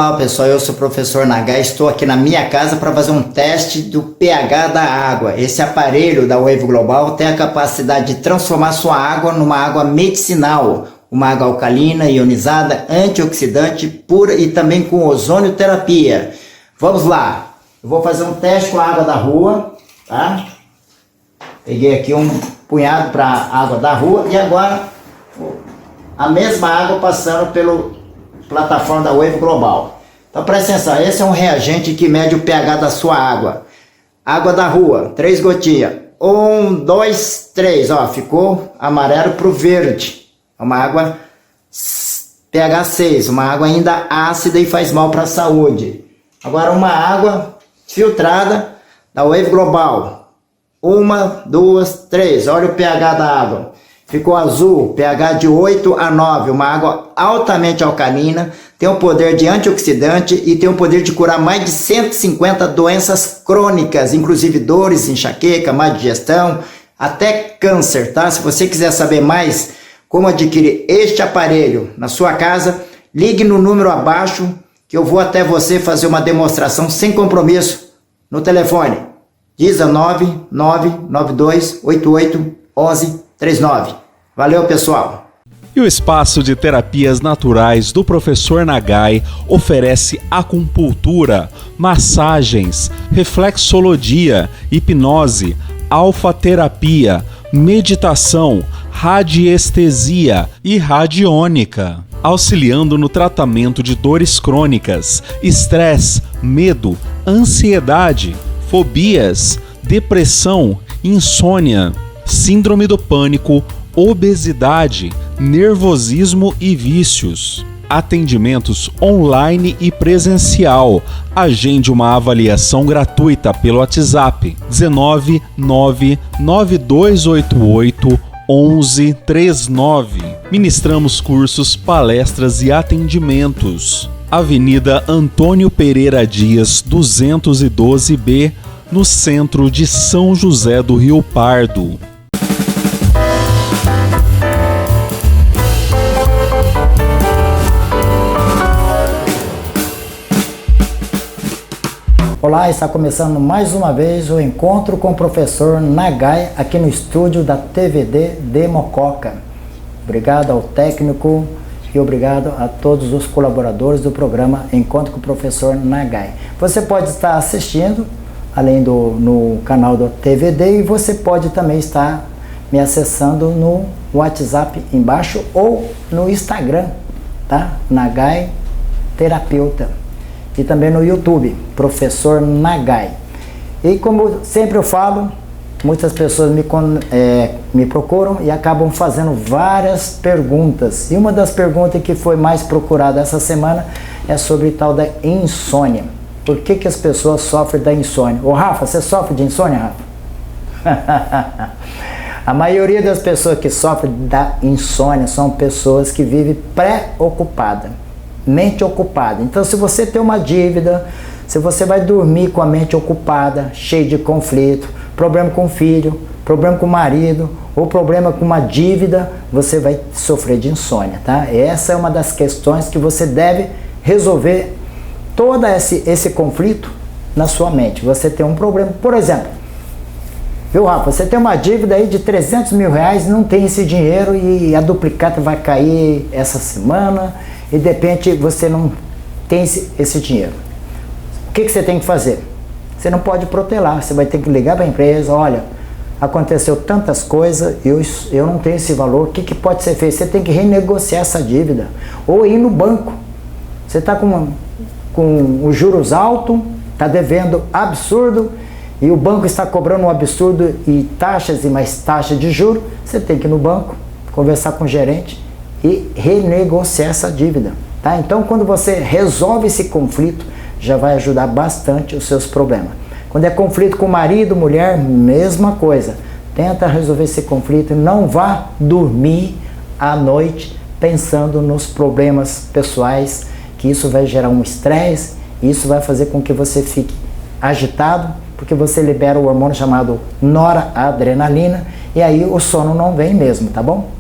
Olá pessoal, eu sou o professor Nagai, estou aqui na minha casa para fazer um teste do pH da água. Esse aparelho da Wave Global tem a capacidade de transformar sua água numa água medicinal, uma água alcalina, ionizada, antioxidante, pura e também com ozonioterapia. Vamos lá, eu vou fazer um teste com a água da rua, tá? Peguei aqui um punhado para água da rua e agora a mesma água passando pelo plataforma da Wave Global. Então presta atenção, esse é um reagente que mede o pH da sua água. Água da rua, 3 gotinhas. 1, 2, 3, ó, ficou amarelo pro verde. É uma água pH 6, uma água ainda ácida e faz mal para a saúde. Agora uma água filtrada da Wave Global. 1, 2, 3, olha o pH da água. Ficou azul, pH de 8 a 9, uma água altamente alcalina, tem o poder de antioxidante e tem o poder de curar mais de 150 doenças crônicas, inclusive dores, enxaqueca, má digestão, até câncer, tá? Se você quiser saber mais como adquirir este aparelho na sua casa, ligue no número abaixo que eu vou até você fazer uma demonstração sem compromisso no telefone 19 992 88 11 39. Valeu, pessoal! E o Espaço de Terapias Naturais do Professor Nagai oferece acupuntura, massagens, reflexologia, hipnose, alfa-terapia, meditação, radiestesia e radiônica, auxiliando no tratamento de dores crônicas, estresse, medo, ansiedade, fobias, depressão, insônia, síndrome do pânico, obesidade, nervosismo e vícios. Atendimentos online e presencial. Agende uma avaliação gratuita pelo WhatsApp 19 99288 1139. Ministramos cursos, palestras e atendimentos. Avenida Antônio Pereira Dias, 212B, no centro de São José do Rio Pardo. Olá, está começando mais uma vez o encontro com o professor Nagai aqui no estúdio da TVD de Mococa. Obrigado ao técnico e obrigado a todos os colaboradores do programa Encontro com o Professor Nagai. Você pode estar assistindo, além no canal do TVD, e você pode também estar me acessando no WhatsApp embaixo ou no Instagram, tá? Nagai Terapeuta. E também no YouTube, Professor Nagai. E como sempre eu falo, muitas pessoas me procuram e acabam fazendo várias perguntas. E uma das perguntas que foi mais procurada essa semana é sobre tal da insônia. Por que as pessoas sofrem da insônia? Ô Rafa, você sofre de insônia, Rafa? A maioria das pessoas que sofrem da insônia são pessoas que vivem preocupadas. Mente ocupada. Então, se você tem uma dívida, se você vai dormir com a mente ocupada, cheio de conflito, problema com o filho, problema com o marido, ou problema com uma dívida, você vai sofrer de insônia, tá? Essa é uma das questões que você deve resolver todo esse conflito na sua mente. Você tem um problema, por exemplo, viu, Rafa, você tem uma dívida aí de 300 mil reais, não tem esse dinheiro e a duplicata vai cair essa semana e de repente você não tem esse dinheiro. O que você tem que fazer? Você não pode protelar, você vai ter que ligar para a empresa, olha, aconteceu tantas coisas, eu não tenho esse valor, o que pode ser feito? Você tem que renegociar essa dívida, ou ir no banco. Você está com os juros altos, está devendo absurdo, e o banco está cobrando um absurdo e taxas e mais taxas de juros, você tem que ir no banco, conversar com o gerente e renegociar essa dívida, tá? Então, quando você resolve esse conflito, já vai ajudar bastante os seus problemas. Quando é conflito com marido, mulher, mesma coisa. Tenta resolver esse conflito e não vá dormir à noite pensando nos problemas pessoais, que isso vai gerar um estresse, e isso vai fazer com que você fique agitado, porque você libera o hormônio chamado noradrenalina, e aí o sono não vem mesmo, tá bom?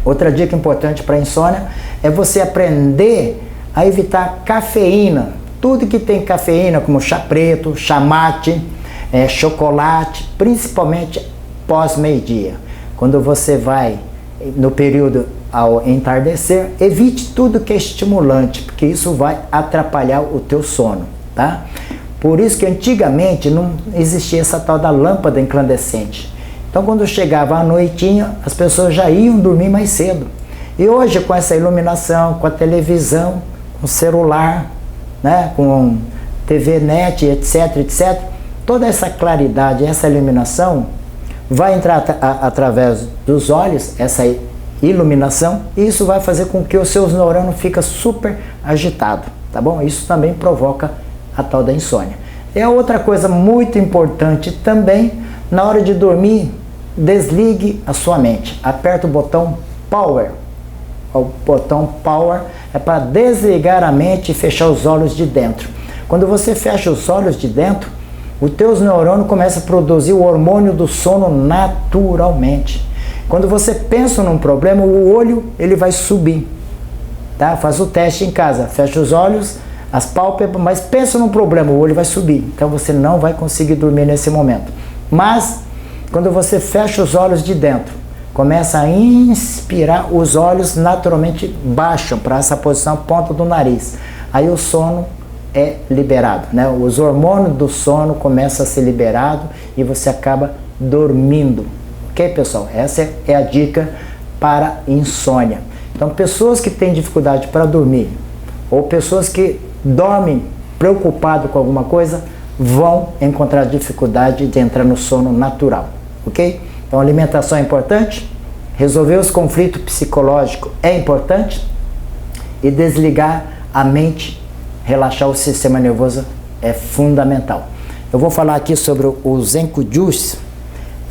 Outra dica importante para insônia é você aprender a evitar cafeína. Tudo que tem cafeína, como chá preto, chá mate, chocolate, principalmente pós meio-dia. Quando você vai no período ao entardecer, evite tudo que é estimulante, porque isso vai atrapalhar o teu sono, tá? Por isso que antigamente não existia essa tal da lâmpada incandescente. Então quando chegava a noitinha, as pessoas já iam dormir mais cedo. E hoje com essa iluminação, com a televisão, com o celular, né, com TV net, etc, toda essa claridade, essa iluminação vai entrar através dos olhos, essa iluminação, e isso vai fazer com que os seus neurônios fiquem super agitados, tá bom? Isso também provoca a tal da insônia. E a outra coisa muito importante também, na hora de dormir, desligue a sua mente, aperta o botão Power. O botão Power é para desligar a mente e fechar os olhos de dentro. Quando você fecha os olhos de dentro, os teus neurônios começam a produzir o hormônio do sono naturalmente. Quando você pensa num problema, o olho ele vai subir, tá? Faz o teste em casa, fecha os olhos, as pálpebras, mas pensa num problema, o olho vai subir. Então você não vai conseguir dormir nesse momento. Mas quando você fecha os olhos de dentro, começa a inspirar, os olhos naturalmente baixam para essa posição, ponta do nariz. Aí o sono é liberado, né? Os hormônios do sono começam a ser liberados e você acaba dormindo. Ok, pessoal? Essa é a dica para insônia. Então, pessoas que têm dificuldade para dormir ou pessoas que dormem preocupado com alguma coisa vão encontrar dificuldade de entrar no sono natural. Ok? Então, alimentação é importante, resolver os conflitos psicológicos é importante e desligar a mente, relaxar o sistema nervoso é fundamental. Eu vou falar aqui sobre o Zenco Juice.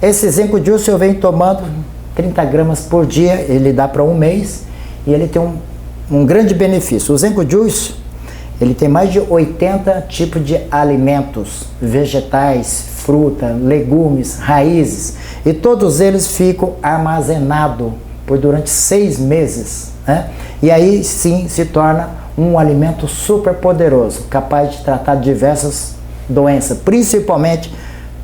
Esse Zenco Juice eu venho tomando 30 gramas por dia, ele dá para um mês e ele tem um grande benefício. O Zenco Juice, ele tem mais de 80 tipos de alimentos, vegetais, fruta, legumes, raízes, e todos eles ficam armazenados por durante 6 meses, né? E aí sim se torna um alimento super poderoso, capaz de tratar diversas doenças, principalmente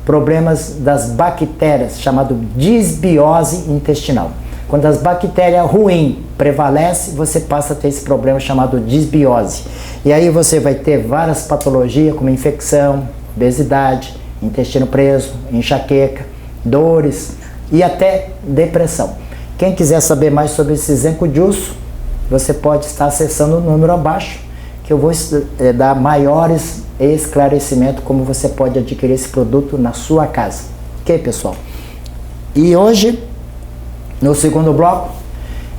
problemas das bactérias, chamado disbiose intestinal. Quando as bactérias ruins prevalecem, você passa a ter esse problema chamado disbiose. E aí você vai ter várias patologias como infecção, obesidade, intestino preso, enxaqueca, dores e até depressão. Quem quiser saber mais sobre esse Zenco Juice, você pode estar acessando o número abaixo, que eu vou dar maiores esclarecimentos como você pode adquirir esse produto na sua casa. Ok, pessoal? E hoje, no segundo bloco,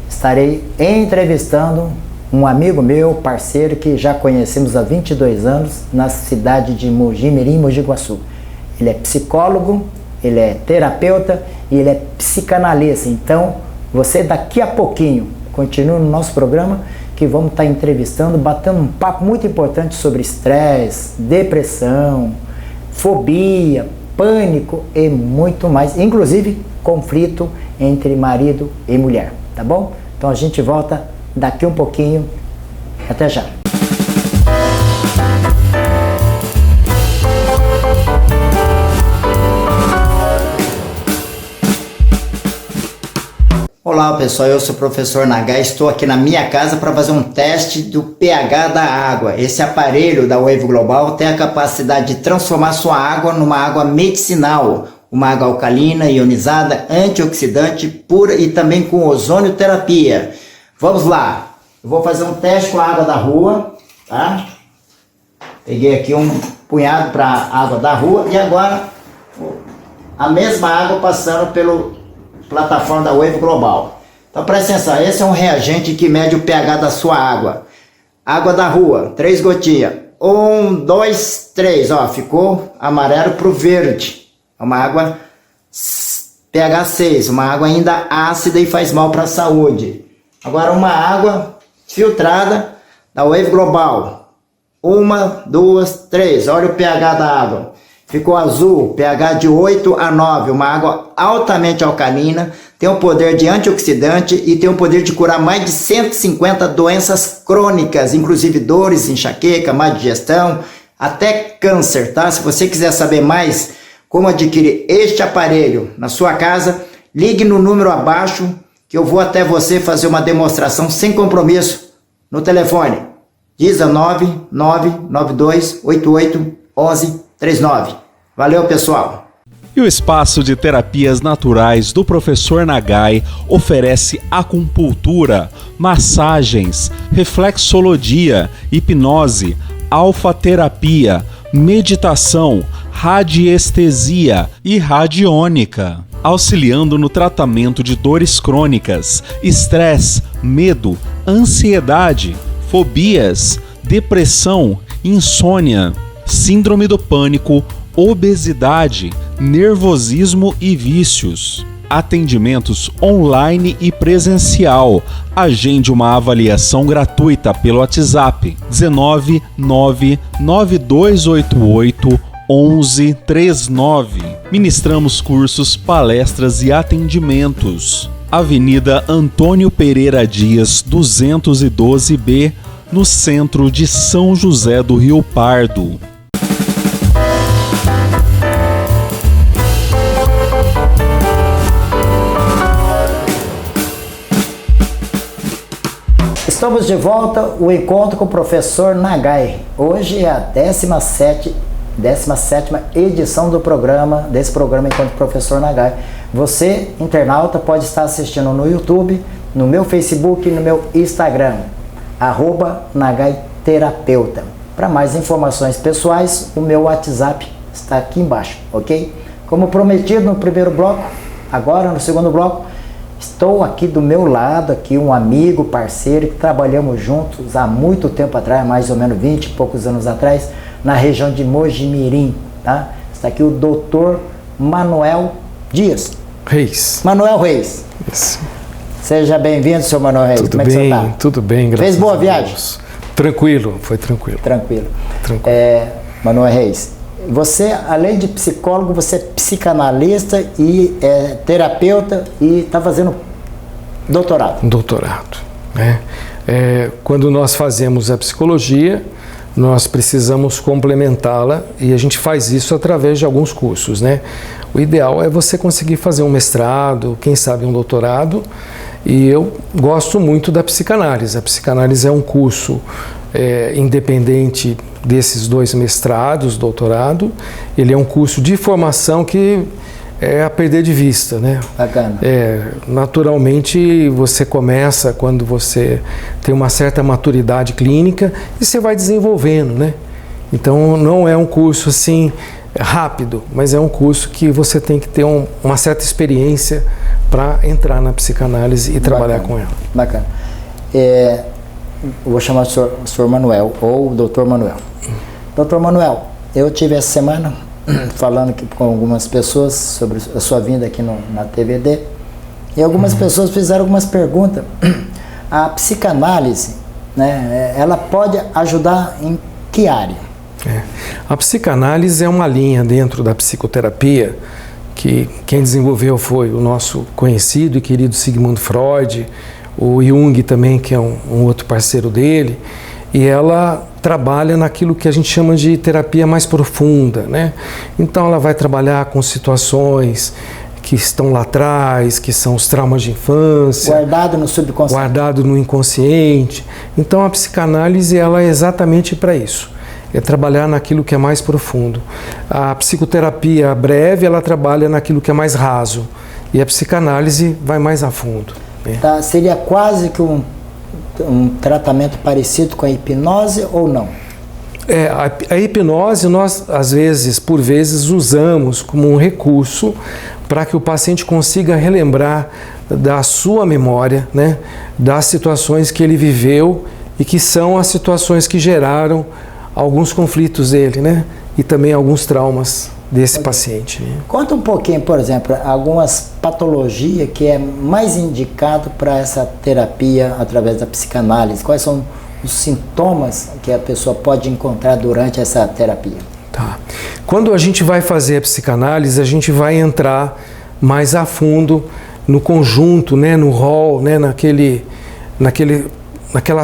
estarei entrevistando um amigo meu, parceiro, que já conhecemos há 22 anos, na cidade de Mogi Mirim, Mogi Guaçu. Ele é psicólogo, ele é terapeuta e ele é psicanalista. Então, você daqui a pouquinho, continue no nosso programa, que vamos estar entrevistando, batendo um papo muito importante sobre estresse, depressão, fobia, pânico e muito mais, inclusive conflito entre marido e mulher, tá bom? Então a gente volta daqui um pouquinho, até já. Olá pessoal, eu sou o professor Nagai, estou aqui na minha casa para fazer um teste do pH da água. Esse aparelho da Wave Global tem a capacidade de transformar sua água numa água medicinal, uma água alcalina, ionizada, antioxidante, pura e também com ozônio terapia. Vamos lá, eu vou fazer um teste com a água da rua, tá? Peguei aqui um punhado para água da rua e agora a mesma água passando pelo plataforma da Wave Global. Então presta atenção, esse é um reagente que mede o pH da sua água. Água da rua, 3 gotinhas. 1, 2, 3, ó, ficou amarelo pro verde. É uma água pH 6, uma água ainda ácida e faz mal para a saúde. Agora uma água filtrada da Wave Global. 1, 2, 3, olha o pH da água. Ficou azul, pH de 8 a 9, uma água altamente alcalina, tem o poder de antioxidante e tem o poder de curar mais de 150 doenças crônicas, inclusive dores, enxaqueca, má digestão, até câncer, tá? Se você quiser saber mais como adquirir este aparelho na sua casa, ligue no número abaixo que eu vou até você fazer uma demonstração sem compromisso no telefone 19992881139. Valeu, pessoal! E o Espaço de Terapias Naturais do Professor Nagai oferece acupuntura, massagens, reflexologia, hipnose, alfa-terapia, meditação, radiestesia e radiônica, auxiliando no tratamento de dores crônicas, estresse, medo, ansiedade, fobias, depressão, insônia, síndrome do pânico, obesidade, nervosismo e vícios. Atendimentos online e presencial. Agende uma avaliação gratuita pelo WhatsApp 19 99288 1139. Ministramos cursos, palestras e atendimentos. Avenida Antônio Pereira Dias, 212B, no centro de São José do Rio Pardo. Estamos de volta, o encontro com o professor Nagai. Hoje é a 17ª edição desse programa Encontro com o Professor Nagai. Você, internauta, pode estar assistindo no YouTube, no meu Facebook e no meu Instagram, @NagaiTerapeuta. Para mais informações pessoais, o meu WhatsApp está aqui embaixo, ok? Como prometido no primeiro bloco, agora no segundo bloco, estou aqui do meu lado, aqui um amigo, parceiro, que trabalhamos juntos há muito tempo atrás, mais ou menos 20 e poucos anos atrás, na região de Mojimirim, tá? Está aqui o Dr. Manuel Dias. Reis. Manuel Reis. Isso. Seja bem-vindo, senhor Manuel Reis. Tudo Como é bem, que você está? tudo bem, graças a Deus. Fez boa viagem? Tranquilo, foi tranquilo. Tranquilo. Tranquilo. Manuel Reis, você, além de psicólogo, você é psicanalista e terapeuta e está fazendo doutorado. Doutorado, né? Quando nós fazemos a psicologia, nós precisamos complementá-la e a gente faz isso através de alguns cursos, né? O ideal é você conseguir fazer um mestrado, quem sabe um doutorado, e eu gosto muito da psicanálise. A psicanálise é um curso independente desses dois mestrados, doutorado. Ele é um curso de formação que é a perder de vista, né? Bacana. Naturalmente você começa quando você tem uma certa maturidade clínica e você vai desenvolvendo, né? Então não é um curso assim rápido, mas é um curso que você tem que ter uma certa experiência para entrar na psicanálise e trabalhar com ela. Bacana. Eu vou chamar o senhor Manuel, ou o doutor Manuel. Doutor Manuel, eu tive essa semana falando aqui com algumas pessoas sobre a sua vinda aqui na TVD, e algumas pessoas fizeram algumas perguntas. A psicanálise, né, ela pode ajudar em que área? A psicanálise é uma linha dentro da psicoterapia que quem desenvolveu foi o nosso conhecido e querido Sigmund Freud, o Jung também, que é um outro parceiro dele, e ela trabalha naquilo que a gente chama de terapia mais profunda, né? Então ela vai trabalhar com situações que estão lá atrás, que são os traumas de infância. Guardado no subconsciente. Guardado no inconsciente. Então a psicanálise ela é exatamente para isso. É trabalhar naquilo que é mais profundo. A psicoterapia breve, ela trabalha naquilo que é mais raso. E a psicanálise vai mais a fundo. Tá, seria quase que um tratamento parecido com a hipnose ou não? A hipnose nós, às vezes, por vezes, usamos como um recurso para que o paciente consiga relembrar da sua memória, né, das situações que ele viveu e que são as situações que geraram alguns conflitos dele, né, e também alguns traumas desse paciente. Conta um pouquinho, por exemplo, algumas patologias que é mais indicado para essa terapia através da psicanálise. Quais são os sintomas que a pessoa pode encontrar durante essa terapia? Tá. Quando a gente vai fazer a psicanálise, a gente vai entrar mais a fundo no conjunto, né, no rol, né, naquela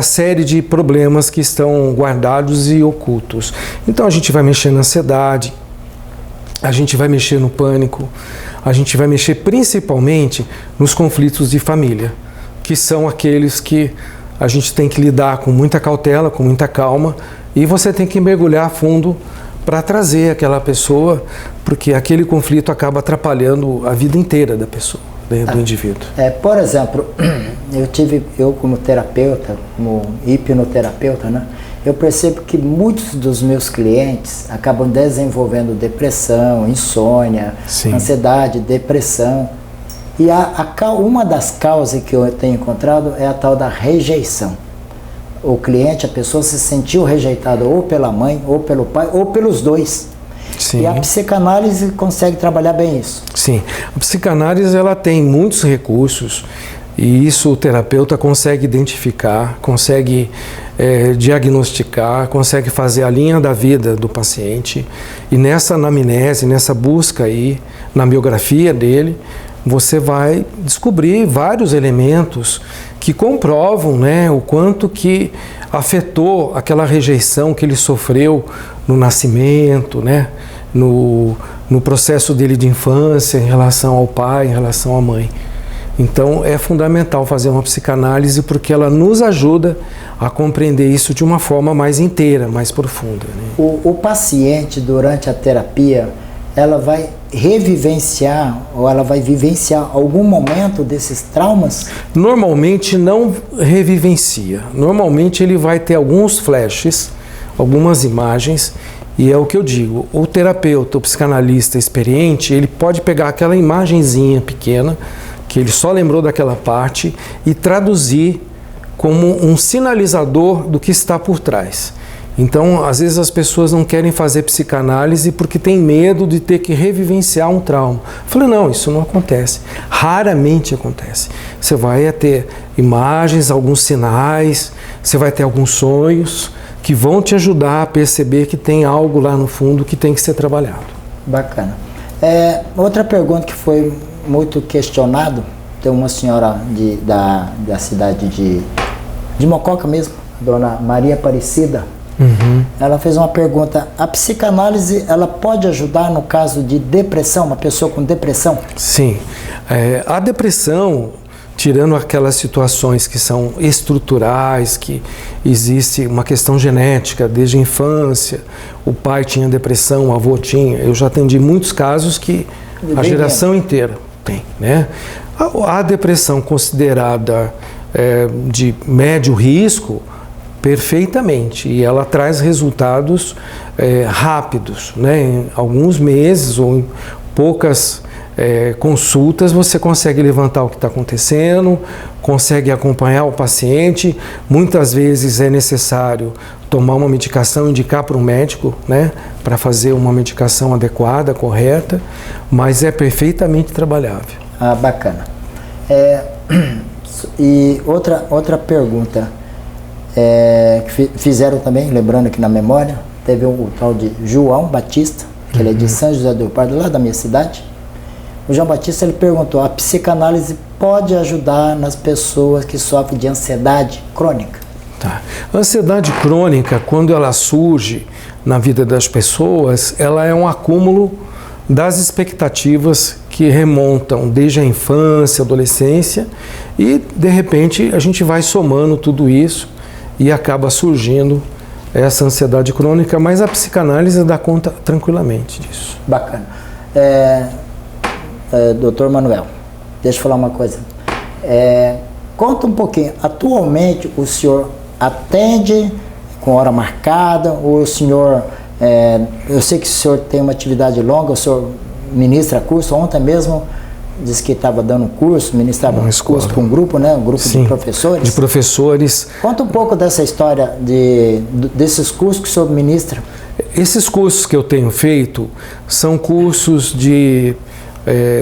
série de problemas que estão guardados e ocultos. Então a gente vai mexer na ansiedade, a gente vai mexer no pânico, a gente vai mexer principalmente nos conflitos de família, que são aqueles que a gente tem que lidar com muita cautela, com muita calma, e você tem que mergulhar a fundo para trazer aquela pessoa, porque aquele conflito acaba atrapalhando a vida inteira da pessoa, né, do indivíduo. Por exemplo, eu como terapeuta, como hipnoterapeuta, né, eu percebo que muitos dos meus clientes acabam desenvolvendo depressão, insônia, Sim. ansiedade, depressão. E uma das causas que eu tenho encontrado é a tal da rejeição. O cliente, a pessoa se sentiu rejeitada ou pela mãe, ou pelo pai, ou pelos dois. Sim. E a psicanálise consegue trabalhar bem isso. Sim, a psicanálise ela tem muitos recursos e isso o terapeuta consegue identificar, consegue diagnosticar, consegue fazer a linha da vida do paciente, e nessa anamnese, nessa busca aí, na biografia dele, você vai descobrir vários elementos que comprovam, né, o quanto que afetou aquela rejeição que ele sofreu no nascimento, né, no processo dele de infância, em relação ao pai, em relação à mãe. Então é fundamental fazer uma psicanálise porque ela nos ajuda a compreender isso de uma forma mais inteira, mais profunda, né? O paciente, durante a terapia, ela vai revivenciar ou ela vai vivenciar algum momento desses traumas? Normalmente não revivencia. Normalmente ele vai ter alguns flashes, algumas imagens, e é o que eu digo, o terapeuta, o psicanalista experiente, ele pode pegar aquela imagenzinha pequena, que ele só lembrou daquela parte, e traduzir como um sinalizador do que está por trás. Então, às vezes as pessoas não querem fazer psicanálise porque tem medo de ter que revivenciar um trauma. Eu falei, não, isso não acontece. Raramente acontece. Você vai ter imagens, alguns sinais, você vai ter alguns sonhos que vão te ajudar a perceber que tem algo lá no fundo que tem que ser trabalhado. Bacana. Outra pergunta que foi muito questionado, tem uma senhora da cidade de Mococa mesmo, dona Maria Aparecida. Uhum. Ela fez uma pergunta: a psicanálise ela pode ajudar no caso de depressão, uma pessoa com depressão? Sim, a depressão, tirando aquelas situações que são estruturais, que existe uma questão genética desde a infância, o pai tinha depressão, o avô tinha, eu já atendi muitos casos que a geração inteira tem, né? A depressão considerada de médio risco, perfeitamente, e ela traz resultados rápidos, né? Em alguns meses ou em poucas consultas você consegue levantar o que está acontecendo, consegue acompanhar o paciente. Muitas vezes é necessário tomar uma medicação, indicar para um médico, né, para fazer uma medicação adequada, correta, mas é perfeitamente trabalhável. Ah, bacana. E outra pergunta que fizeram também, lembrando aqui na memória, teve o tal de João Batista, que ele é de São José do Pardo, lá da minha cidade. O João Batista, ele perguntou: a psicanálise pode ajudar nas pessoas que sofrem de ansiedade crônica? Tá. A ansiedade crônica, quando ela surge na vida das pessoas, ela é um acúmulo das expectativas que remontam desde a infância, adolescência, e de repente a gente vai somando tudo isso e acaba surgindo essa ansiedade crônica, mas a psicanálise dá conta tranquilamente disso. Bacana. Doutor Manuel, deixa eu falar uma coisa. Conta um pouquinho, atualmente o senhor atende com hora marcada, ou o senhor, eu sei que o senhor tem uma atividade longa, o senhor ministra curso, ontem mesmo disse que estava dando curso, ministrava um curso para um grupo, né? Um grupo Sim, de professores. De professores. Conta um pouco dessa história desses cursos que o senhor ministra. Esses cursos que eu tenho feito são cursos de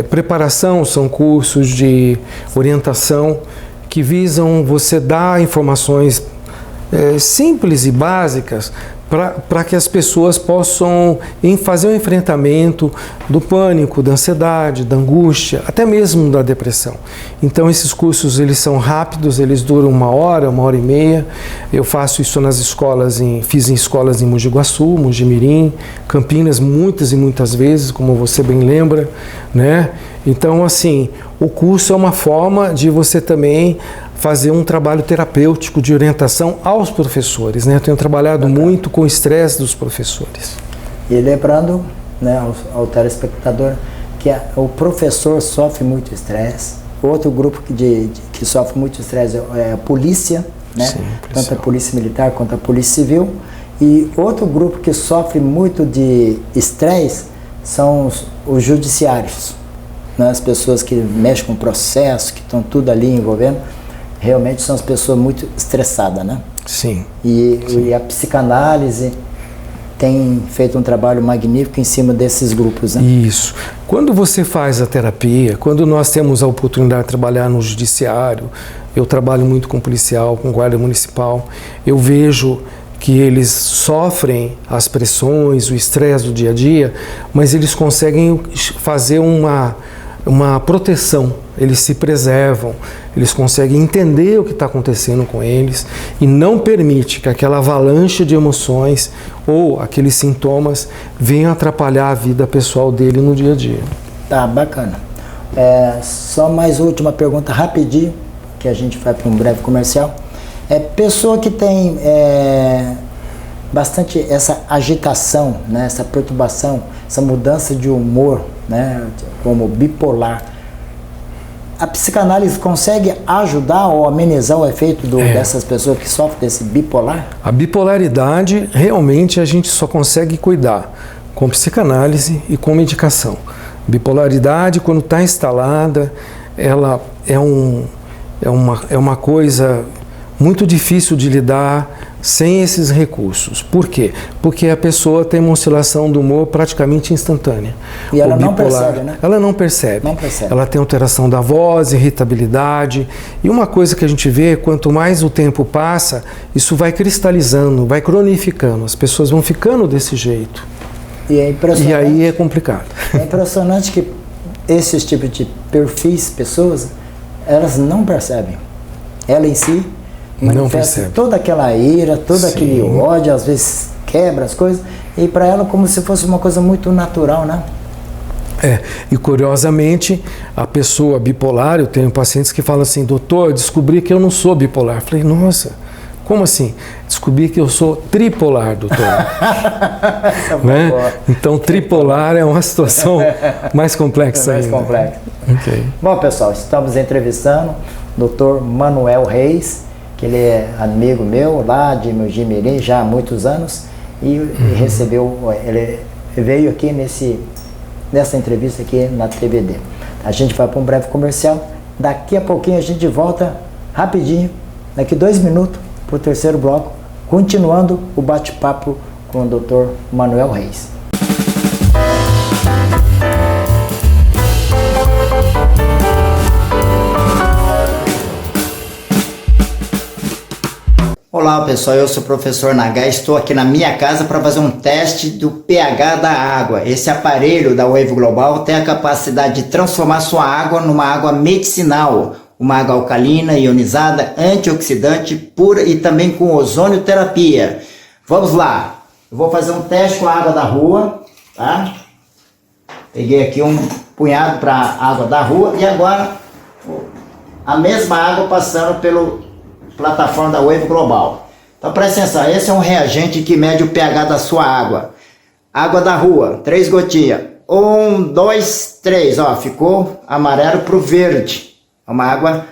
preparação, são cursos de orientação que visam você dar informações simples e básicas para que as pessoas possam fazer um enfrentamento do pânico, da ansiedade, da angústia, até mesmo da depressão. Então esses cursos eles são rápidos, eles duram 1 hora e meia. Eu faço isso nas escolas, fiz em escolas em Mogi Guaçu, Mogi Mirim, Campinas, muitas e muitas vezes, como você bem lembra, né? Então assim, o curso é uma forma de você também fazer um trabalho terapêutico de orientação aos professores, né? Eu tenho trabalhado muito com o estresse dos professores. E lembrando, né, ao telespectador, que o professor sofre muito estresse. Outro grupo que sofre muito estresse é a polícia, né? Sim, tanto a polícia militar quanto a polícia civil. E outro grupo que sofre muito de estresse são os judiciários, né? As pessoas que mexem com o processo, que estão tudo ali envolvendo. Realmente são as pessoas muito estressadas, né? Sim. E a psicanálise tem feito um trabalho magnífico em cima desses grupos, né? Isso. Quando você faz a terapia, quando nós temos a oportunidade de trabalhar no judiciário, eu trabalho muito com policial, com guarda municipal, eu vejo que eles sofrem as pressões, o estresse do dia a dia, mas eles conseguem fazer uma proteção, eles se preservam, eles conseguem entender o que está acontecendo com eles e não permite que aquela avalanche de emoções ou aqueles sintomas venham atrapalhar a vida pessoal dele no dia a dia. Tá, bacana. Só mais última pergunta rapidinho, que a gente vai para um breve comercial. Pessoa que tem bastante essa agitação, né, essa perturbação, essa mudança de humor, né, como bipolar, a psicanálise consegue ajudar ou amenizar o efeito dessas pessoas que sofrem desse bipolar? A bipolaridade, realmente, a gente só consegue cuidar com psicanálise e com medicação. Bipolaridade, quando está instalada, ela é uma coisa muito difícil de lidar sem esses recursos. Por quê? Porque a pessoa tem uma oscilação do humor praticamente instantânea. E ela não percebe, né? Ela não percebe. Não percebe. Ela tem alteração da voz, irritabilidade. E uma coisa que a gente vê, quanto mais o tempo passa, isso vai cristalizando, vai cronificando. As pessoas vão ficando desse jeito. E é impressionante. E aí é complicado. É impressionante que esses tipos de perfis, pessoas, elas não percebem. Ela em si manifesta toda aquela ira, todo aquele ódio, às vezes quebra as coisas, e para ela como se fosse uma coisa muito natural, né? E curiosamente, a pessoa bipolar, eu tenho pacientes que falam assim, doutor, descobri que eu não sou bipolar. Eu falei, nossa, como assim? Descobri que eu sou tripolar, doutor. Né? Então, tripolar é uma situação mais complexa ainda. Mais complexa. Okay. Bom, pessoal, estamos entrevistando o Dr. Manuel Reis, que ele é amigo meu lá de Mogi Mirim já há muitos anos e ele veio aqui nessa entrevista aqui na TVD. A gente vai para um breve comercial, daqui a pouquinho a gente volta rapidinho, daqui 2 minutos para o terceiro bloco, continuando o bate-papo com o Dr. Manuel Reis. Olá pessoal, eu sou o professor Nagai, estou aqui na minha casa para fazer um teste do pH da água. Esse aparelho da Wave Global tem a capacidade de transformar sua água numa água medicinal, uma água alcalina, ionizada, antioxidante, pura e também com ozonioterapia. Vamos lá, eu vou fazer um teste com a água da rua, tá? Peguei aqui um punhado para água da rua e agora a mesma água passando pelo plataforma da Wave Global. Então presta atenção, esse é um reagente que mede o pH da sua água. Água da rua, 3 gotinhas. 1, 2, 3, ó, ficou amarelo para o verde. É uma água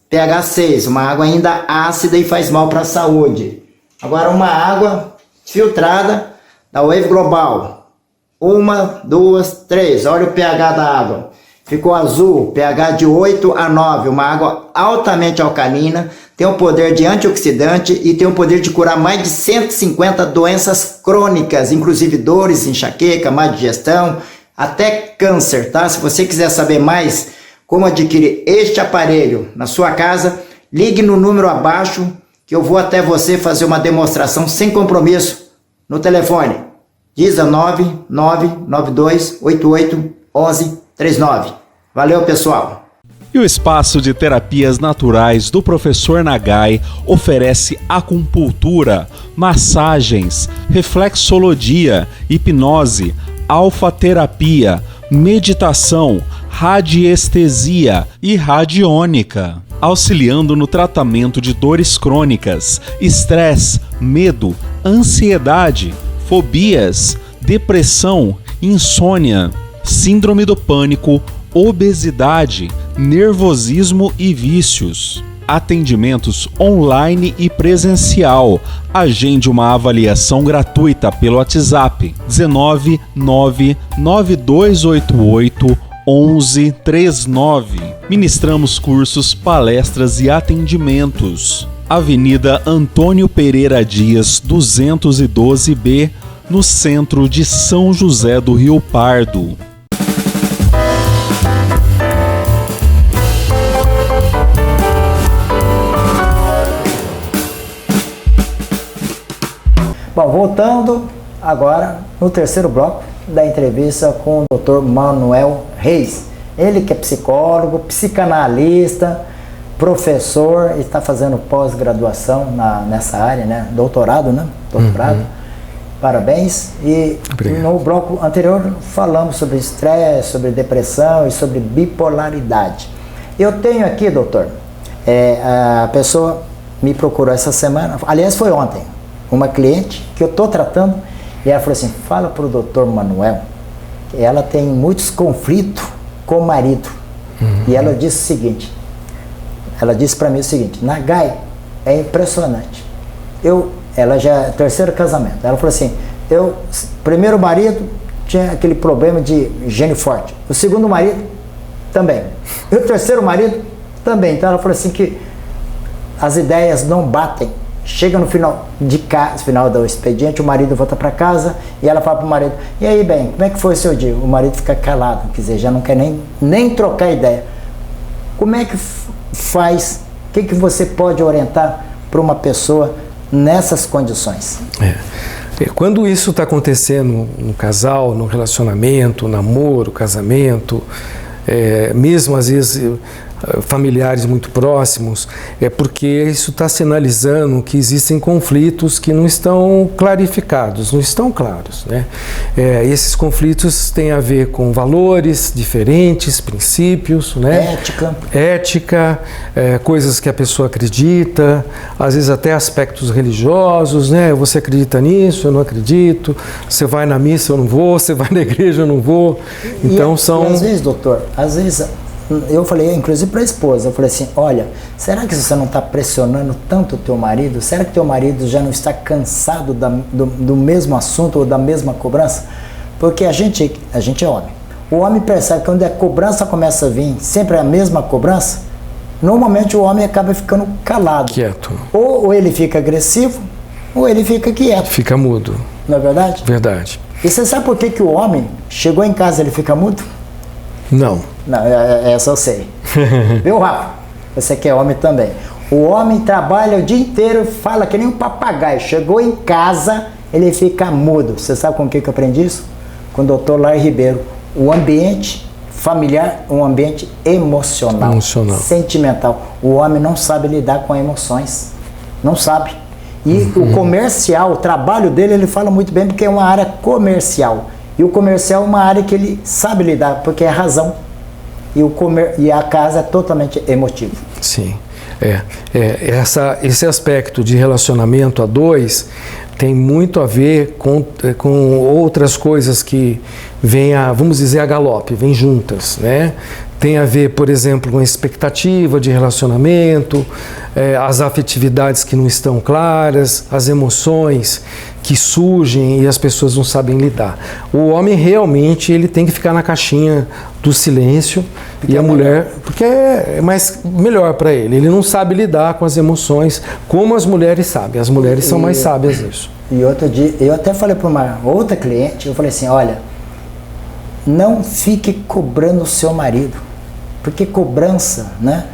pH 6, uma água ainda ácida e faz mal para a saúde. Agora uma água filtrada da Wave Global. 1, 2, 3, olha o pH da água. Ficou azul, pH de 8 a 9, uma água altamente alcalina, tem o poder de antioxidante e tem o poder de curar mais de 150 doenças crônicas, inclusive dores, enxaqueca, má digestão, até câncer, tá? Se você quiser saber mais como adquirir este aparelho na sua casa, ligue no número abaixo que eu vou até você fazer uma demonstração sem compromisso no telefone 19992881139. Valeu, pessoal! E o espaço de terapias naturais do professor Nagai oferece acupuntura, massagens, reflexologia, hipnose, alfa-terapia, meditação, radiestesia e radiônica, auxiliando no tratamento de dores crônicas, estresse, medo, ansiedade, fobias, depressão, insônia, síndrome do pânico, obesidade, nervosismo e vícios. Atendimentos online e presencial. Agende uma avaliação gratuita pelo WhatsApp 19 99288 1139. Ministramos cursos, palestras e atendimentos. Avenida Antônio Pereira Dias, 212B, no centro de São José do Rio Pardo. Bom, voltando agora no terceiro bloco da entrevista com o Dr. Manuel Reis. Ele que é psicólogo, psicanalista, professor, está fazendo pós-graduação nessa área, né? Doutorado, né? Doutorado. Uhum. Parabéns. E obrigado. No bloco anterior falamos sobre estresse, sobre depressão e sobre bipolaridade. Eu tenho aqui, doutor, a pessoa me procurou essa semana, aliás foi ontem, uma cliente que eu estou tratando, e ela falou assim, fala para o doutor Manuel, que ela tem muitos conflitos com o marido. Uhum. E ela disse o seguinte, ela disse para mim o seguinte, Nagai, é impressionante. Ela já é terceiro casamento. Ela falou assim, primeiro marido tinha aquele problema de gene forte. O segundo marido também. E o terceiro marido também. Então ela falou assim que as ideias não batem. Chega no final do expediente, o marido volta para casa e ela fala para o marido, e aí, bem, como é que foi o seu dia? O marido fica calado, quer dizer, já não quer nem trocar ideia. Como é que faz? O que você pode orientar para uma pessoa nessas condições? Quando isso está acontecendo no casal, no relacionamento, namoro, casamento, mesmo às vezes familiares muito próximos, é porque isso está sinalizando que existem conflitos que não estão clarificados, não estão claros, né? Esses conflitos têm a ver com valores diferentes, princípios, né? Ética, coisas que a pessoa acredita, às vezes até aspectos religiosos, né? Você acredita nisso, eu não acredito, você vai na missa, eu não vou, você vai na igreja, eu não vou. Então e às vezes, doutor, eu falei, inclusive para a esposa, eu falei assim, olha, será que você não está pressionando tanto o teu marido? Será que teu marido já não está cansado do mesmo assunto ou da mesma cobrança? Porque a gente é homem. O homem percebe que quando a cobrança começa a vir, sempre a mesma cobrança, normalmente o homem acaba ficando calado. Quieto. Ou ele fica agressivo, ou ele fica quieto. Fica mudo. Não é verdade? Verdade. E você sabe por que o homem chegou em casa e ele fica mudo? Não. Não, essa eu sei. Viu, Rafa? Você que é homem também. O homem trabalha o dia inteiro, fala que nem um papagaio. Chegou em casa, ele fica mudo. Você sabe com o que eu aprendi isso? Com o doutor Lair Ribeiro. O ambiente familiar é um ambiente emocional, sentimental. O homem não sabe lidar com emoções. Não sabe. E o comercial, o trabalho dele, ele fala muito bem porque é uma área comercial. E o comercial é uma área que ele sabe lidar, porque é a razão. E a casa é totalmente emotiva. Sim. Esse aspecto de relacionamento a dois tem muito a ver com outras coisas que vêm vamos dizer, a galope, vêm juntas, né? Tem a ver, por exemplo, com a expectativa de relacionamento, as afetividades que não estão claras, as emoções que surgem e as pessoas não sabem lidar. O homem realmente ele tem que ficar na caixinha do silêncio e a mulher, porque é melhor para ele. Ele não sabe lidar com as emoções como as mulheres sabem. As mulheres são mais sábias nisso. E outro dia, eu até falei para uma outra cliente, eu falei assim, olha, não fique cobrando o seu marido, porque cobrança, né?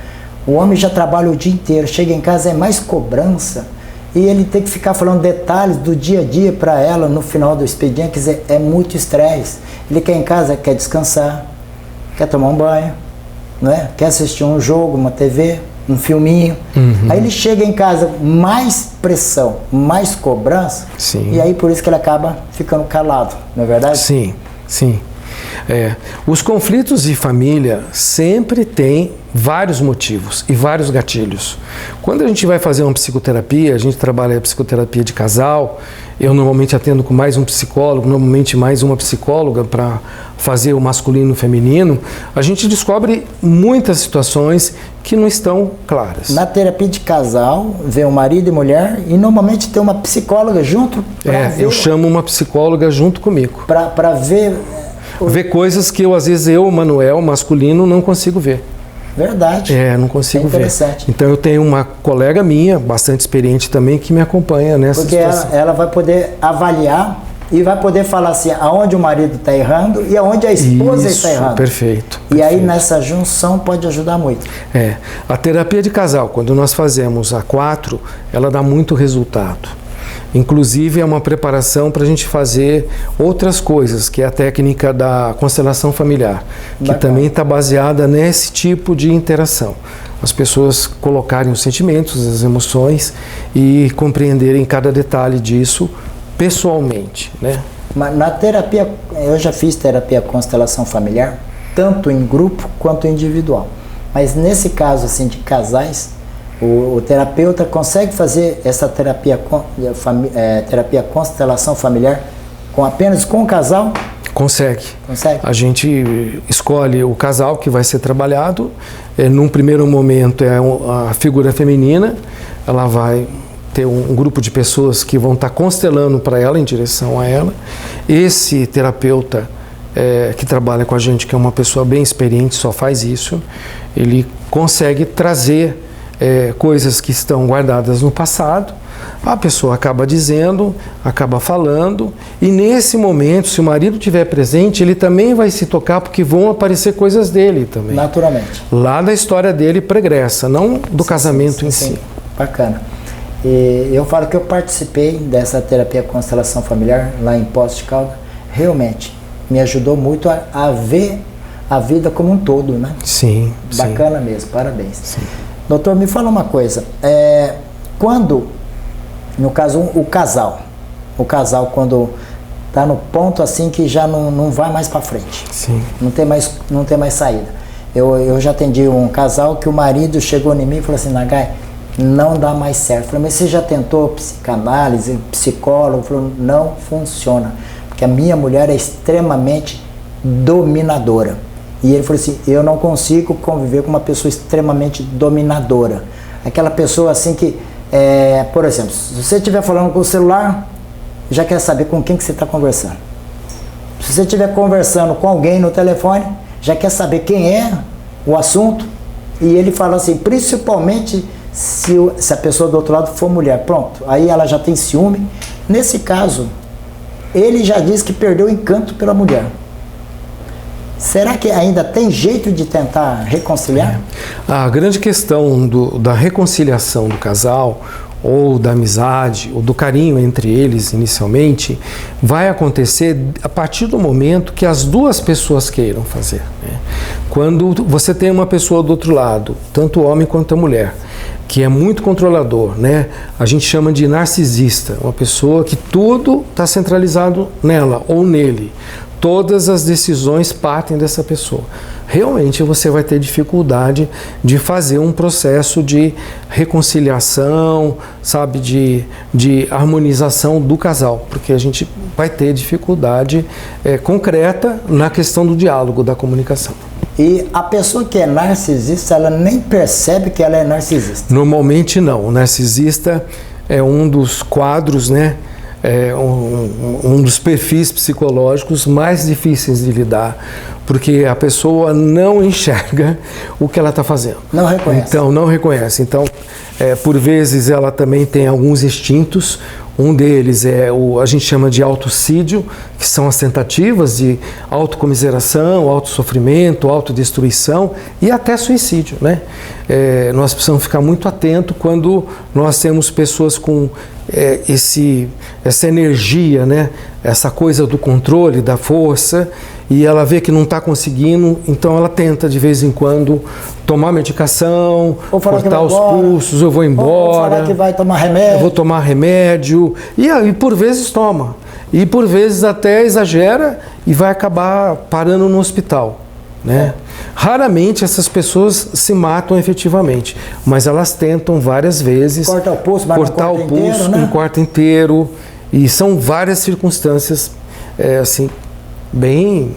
O homem já trabalha o dia inteiro, chega em casa é mais cobrança e ele tem que ficar falando detalhes do dia a dia para ela no final do expediente, quer dizer, é muito estresse. Ele quer em casa, quer descansar, quer tomar um banho, não é? Quer assistir um jogo, uma TV, um filminho. Aí ele chega em casa, mais pressão, mais cobrança, Sim. E aí por isso que ele acaba ficando calado, não é verdade? Sim, sim. Os conflitos de família sempre têm vários motivos e vários gatilhos. Quando a gente vai fazer uma psicoterapia, a gente trabalha a psicoterapia de casal, eu normalmente atendo com mais um psicólogo, normalmente mais uma psicóloga para fazer o masculino e o feminino, a gente descobre muitas situações que não estão claras. Na terapia de casal, vê um marido e mulher e normalmente tem uma psicóloga junto para ver. Eu chamo uma psicóloga junto comigo. Para ver... Ver coisas que às vezes eu, Manuel, masculino, não consigo ver. Verdade. Não consigo ver. Interessante. Então eu tenho uma colega minha, bastante experiente também, que me acompanha nessa situação. Porque ela vai poder avaliar e vai poder falar assim, aonde o marido está errando e aonde a esposa está errando. Perfeito. E aí nessa junção pode ajudar muito. A terapia de casal, quando nós fazemos a 4, ela dá muito resultado. Inclusive é uma preparação para a gente fazer outras coisas, que é a técnica da constelação familiar, que também está baseada nesse tipo de interação. As pessoas colocarem os sentimentos, as emoções e compreenderem cada detalhe disso pessoalmente, né? Mas na terapia, eu já fiz terapia constelação familiar, tanto em grupo quanto individual. Mas nesse caso assim de casais, o terapeuta consegue fazer essa terapia constelação familiar apenas com o casal? Consegue. Consegue? A gente escolhe o casal que vai ser trabalhado. Num primeiro momento é a figura feminina, ela vai ter um grupo de pessoas que vão estar constelando para ela, em direção a ela. Esse terapeuta que trabalha com a gente, que é uma pessoa bem experiente, só faz isso, ele consegue trazer coisas que estão guardadas no passado, a pessoa acaba dizendo, acaba falando, e nesse momento, se o marido estiver presente, ele também vai se tocar, porque vão aparecer coisas dele também. Naturalmente. Lá da história dele pregressa, não do casamento em si. Bacana. E eu falo que eu participei dessa terapia constelação familiar lá em Poços de Caldas, realmente me ajudou muito a ver a vida como um todo, né? Sim. Bacana mesmo, parabéns. Sim. Doutor, me fala uma coisa, quando, no caso, o casal quando está no ponto assim que já não vai mais para frente, Sim. não tem mais saída. Eu já atendi um casal que o marido chegou em mim e falou assim, Nagai, não dá mais certo. Eu falei, mas você já tentou psicanálise, psicólogo? Ele falou, não funciona, porque a minha mulher é extremamente dominadora. E ele falou assim, eu não consigo conviver com uma pessoa extremamente dominadora. Aquela pessoa assim que, por exemplo, se você estiver falando com o celular, já quer saber com quem que você está conversando. Se você estiver conversando com alguém no telefone, já quer saber quem é o assunto. E ele fala assim, principalmente se a pessoa do outro lado for mulher. Pronto, aí ela já tem ciúme. Nesse caso, ele já diz que perdeu o encanto pela mulher. Será que ainda tem jeito de tentar reconciliar? A grande questão da reconciliação do casal, ou da amizade, ou do carinho entre eles inicialmente, vai acontecer a partir do momento que as duas pessoas queiram fazer, né? Quando você tem uma pessoa do outro lado, tanto o homem quanto a mulher, que é muito controlador, né? A gente chama de narcisista, uma pessoa que tudo está centralizado nela ou nele. Todas as decisões partem dessa pessoa. Realmente você vai ter dificuldade de fazer um processo de reconciliação, sabe, de harmonização do casal, porque a gente vai ter dificuldade concreta na questão do diálogo, da comunicação. E a pessoa que é narcisista, ela nem percebe que ela é narcisista? Normalmente não. O narcisista é um dos quadros, né? Um dos perfis psicológicos mais difíceis de lidar, porque a pessoa não enxerga o que ela está fazendo. Não reconhece. Então, não reconhece. Então, por vezes ela também tem alguns instintos, Um deles a gente chama de autocídio, que são as tentativas de autocomiseração, autossofrimento, autodestruição e até suicídio, né? Nós precisamos ficar muito atentos quando nós temos pessoas com essa energia, né? Essa coisa do controle, da força, e ela vê que não está conseguindo, então ela tenta de vez em quando tomar medicação, cortar os pulsos, eu vou embora. Ou falar que vai tomar remédio. Eu vou tomar remédio, e por vezes toma, e por vezes até exagera e vai acabar parando no hospital, né? Raramente essas pessoas se matam efetivamente, mas elas tentam várias vezes cortar o pulso, um quarto inteiro, e são várias circunstâncias assim, bem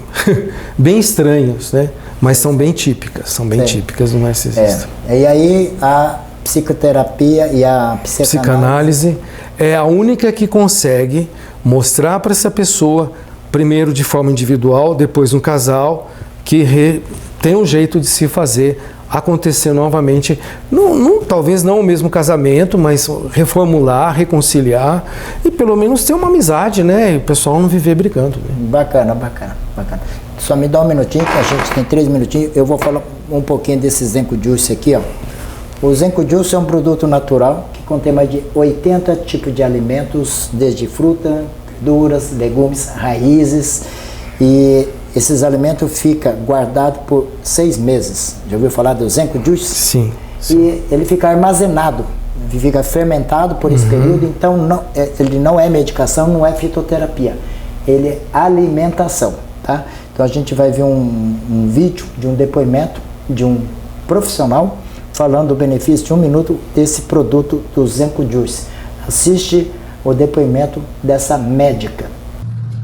estranhas, né? Mas são bem típicas, típicas do narcisista. E aí a psicoterapia e a psicanálise é a única que consegue mostrar para essa pessoa, primeiro de forma individual, depois um casal, que tem um jeito de se fazer acontecer novamente, talvez não o mesmo casamento, mas reformular, reconciliar e pelo menos ter uma amizade, né? E o pessoal não viver brigando. Né? Bacana. Só me dá um minutinho, que a gente tem 3 minutinhos. Eu vou falar um pouquinho desse Zenco Juice aqui, ó. O Zenco Juice é um produto natural que contém mais de 80 tipos de alimentos, desde fruta, verduras, legumes, raízes, e esses alimentos ficam guardados por 6 meses. Já ouviu falar do Zenco Juice? Sim. E ele fica armazenado, fica fermentado por esse período, então ele não é medicação, não é fitoterapia, ele é alimentação, tá? Então a gente vai ver um vídeo de um depoimento de um profissional falando do benefício de 1 minuto desse produto do Zenco Juice. Assiste o depoimento dessa médica.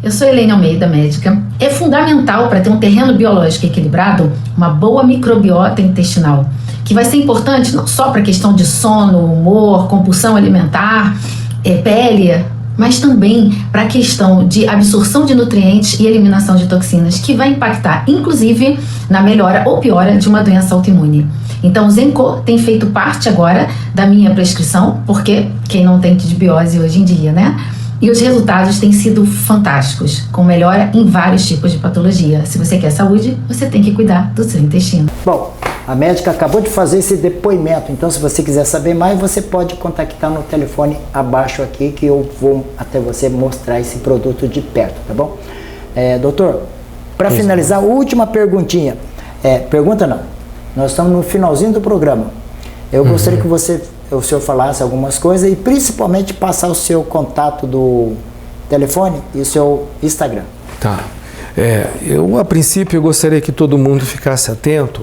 Eu sou Helene Almeida, médica. É fundamental para ter um terreno biológico equilibrado uma boa microbiota intestinal, que vai ser importante não só para a questão de sono, humor, compulsão alimentar, pele, mas também para a questão de absorção de nutrientes e eliminação de toxinas, que vai impactar, inclusive, na melhora ou piora de uma doença autoimune. Então, o Zenco tem feito parte agora da minha prescrição, porque quem não tem desbiose hoje em dia, né? E os resultados têm sido fantásticos, com melhora em vários tipos de patologia. Se você quer saúde, você tem que cuidar do seu intestino. Bom, a médica acabou de fazer esse depoimento, então se você quiser saber mais, você pode contactar no telefone abaixo aqui, que eu vou até você mostrar esse produto de perto, tá bom? Doutor, para finalizar, última perguntinha. Pergunta não, nós estamos no finalzinho do programa. Eu gostaria que o senhor falasse algumas coisas e principalmente passar o seu contato do telefone e o seu Instagram. Tá. A princípio, eu gostaria que todo mundo ficasse atento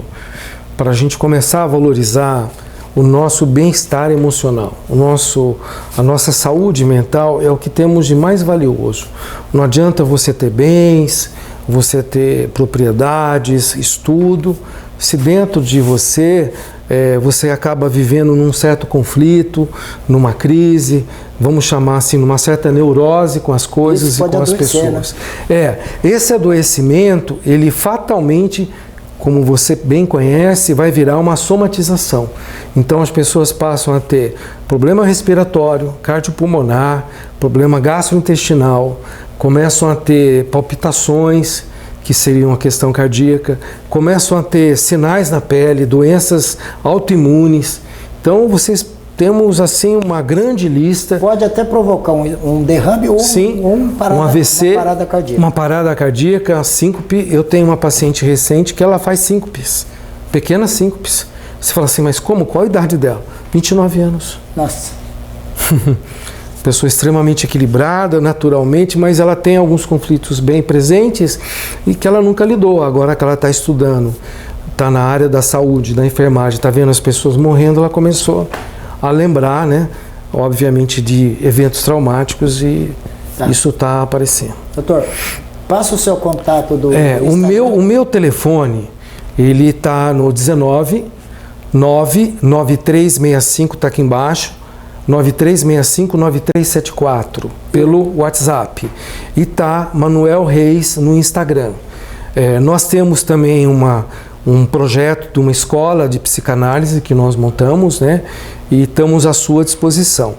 para a gente começar a valorizar o nosso bem-estar emocional. A nossa saúde mental é o que temos de mais valioso. Não adianta você ter bens, você ter propriedades, estudo, se dentro de você você acaba vivendo num certo conflito, numa crise, vamos chamar assim, numa certa neurose com as coisas e com as pessoas. Né? Esse adoecimento, ele fatalmente, como você bem conhece, vai virar uma somatização. Então as pessoas passam a ter problema respiratório, cardiopulmonar, problema gastrointestinal, começam a ter palpitações, que seria uma questão cardíaca, começam a ter sinais na pele, doenças autoimunes. Então, temos assim uma grande lista. Pode até provocar um derrame ou um AVC, uma parada cardíaca. Uma parada cardíaca, síncope. Eu tenho uma paciente recente que ela faz síncopes, pequenas síncopes. Você fala assim, mas como? Qual a idade dela? 29 anos. Nossa. Pessoa extremamente equilibrada, naturalmente, mas ela tem alguns conflitos bem presentes e que ela nunca lidou. Agora que ela está estudando, está na área da saúde, da enfermagem, está vendo as pessoas morrendo, ela começou a lembrar, né, obviamente, de eventos traumáticos e isso está aparecendo. Doutor, passa o seu contato do o meu telefone, ele está no 19 99365, está aqui embaixo, 9365-9374 pelo WhatsApp, e tá Manuel Reis no Instagram. Nós temos também um projeto de uma escola de psicanálise que nós montamos, né, e estamos à sua disposição.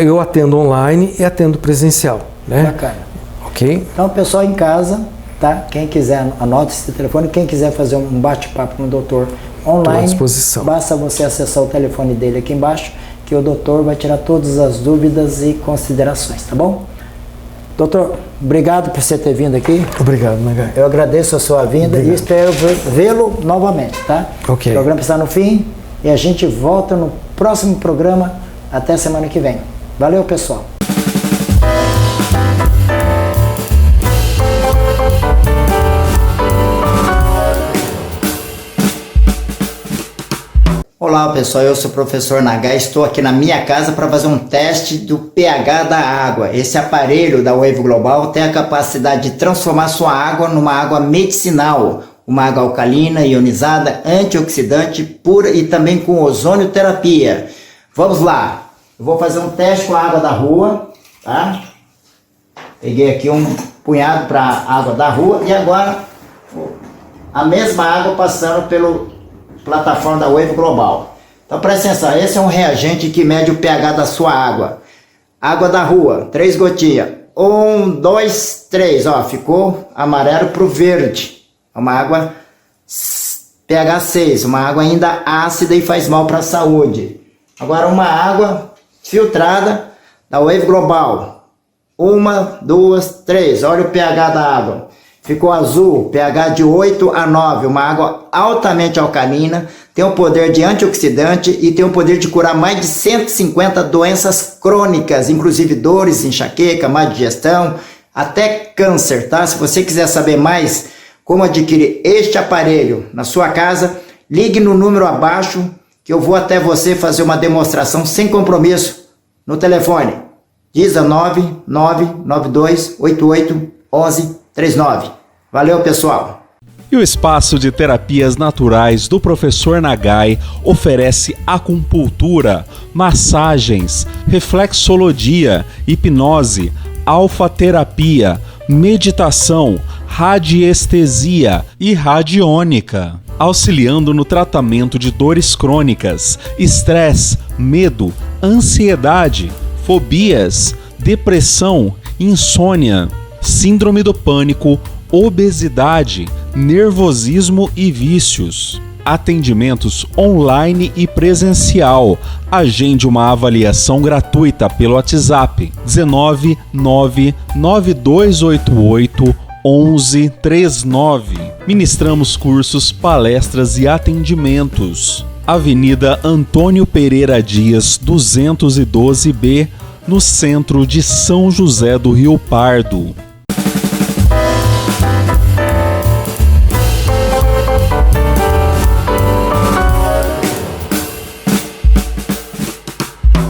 Eu atendo online e atendo presencial, né? Bacana. Ok? Então, pessoal em casa, tá? Quem quiser, anota esse telefone. Quem quiser fazer um bate-papo com o doutor online, à disposição. Basta você acessar o telefone dele aqui embaixo, que o doutor vai tirar todas as dúvidas e considerações, tá bom? Doutor, obrigado por você ter vindo aqui. Obrigado, Nagai. Eu agradeço a sua vinda e espero vê-lo novamente, tá? Ok. O programa está no fim e a gente volta no próximo programa. Até semana que vem. Valeu, pessoal. Olá, pessoal. Eu sou o professor Nagai. Estou aqui na minha casa para fazer um teste do pH da água. Esse aparelho da Wave Global tem a capacidade de transformar sua água numa água medicinal, uma água alcalina, ionizada, antioxidante, pura e também com ozonioterapia. Vamos lá. Eu vou fazer um teste com a água da rua, tá? Peguei aqui um punhado para água da rua e agora a mesma água passando pela plataforma da Wave Global. Então presta atenção, esse é um reagente que mede o pH da sua água. Água da rua, 3 gotinhas. 1, 2, 3, ó, ficou amarelo pro verde. É uma água pH 6, uma água ainda ácida e faz mal para a saúde. Agora uma água filtrada da Wave Global. 1, 2, 3. Olha o pH da água. Ficou azul, pH de 8 a 9. Uma água altamente alcalina. Tem o poder de antioxidante e tem o poder de curar mais de 150 doenças crônicas, inclusive dores, enxaqueca, má digestão, até câncer, tá? Se você quiser saber mais como adquirir este aparelho na sua casa, ligue no número abaixo que eu vou até você fazer uma demonstração sem compromisso no telefone 19992881139. Valeu, pessoal! E o espaço de terapias naturais do professor Nagai oferece acupuntura, massagens, reflexologia, hipnose, alfa-terapia, meditação, radiestesia e radiônica, auxiliando no tratamento de dores crônicas, estresse, medo, ansiedade, fobias, depressão, insônia, síndrome do pânico, obesidade, nervosismo e vícios. Atendimentos online e presencial. Agende uma avaliação gratuita pelo WhatsApp 19 99288 1139. Ministramos cursos, palestras e atendimentos. Avenida Antônio Pereira Dias, 212B, no centro de São José do Rio Pardo.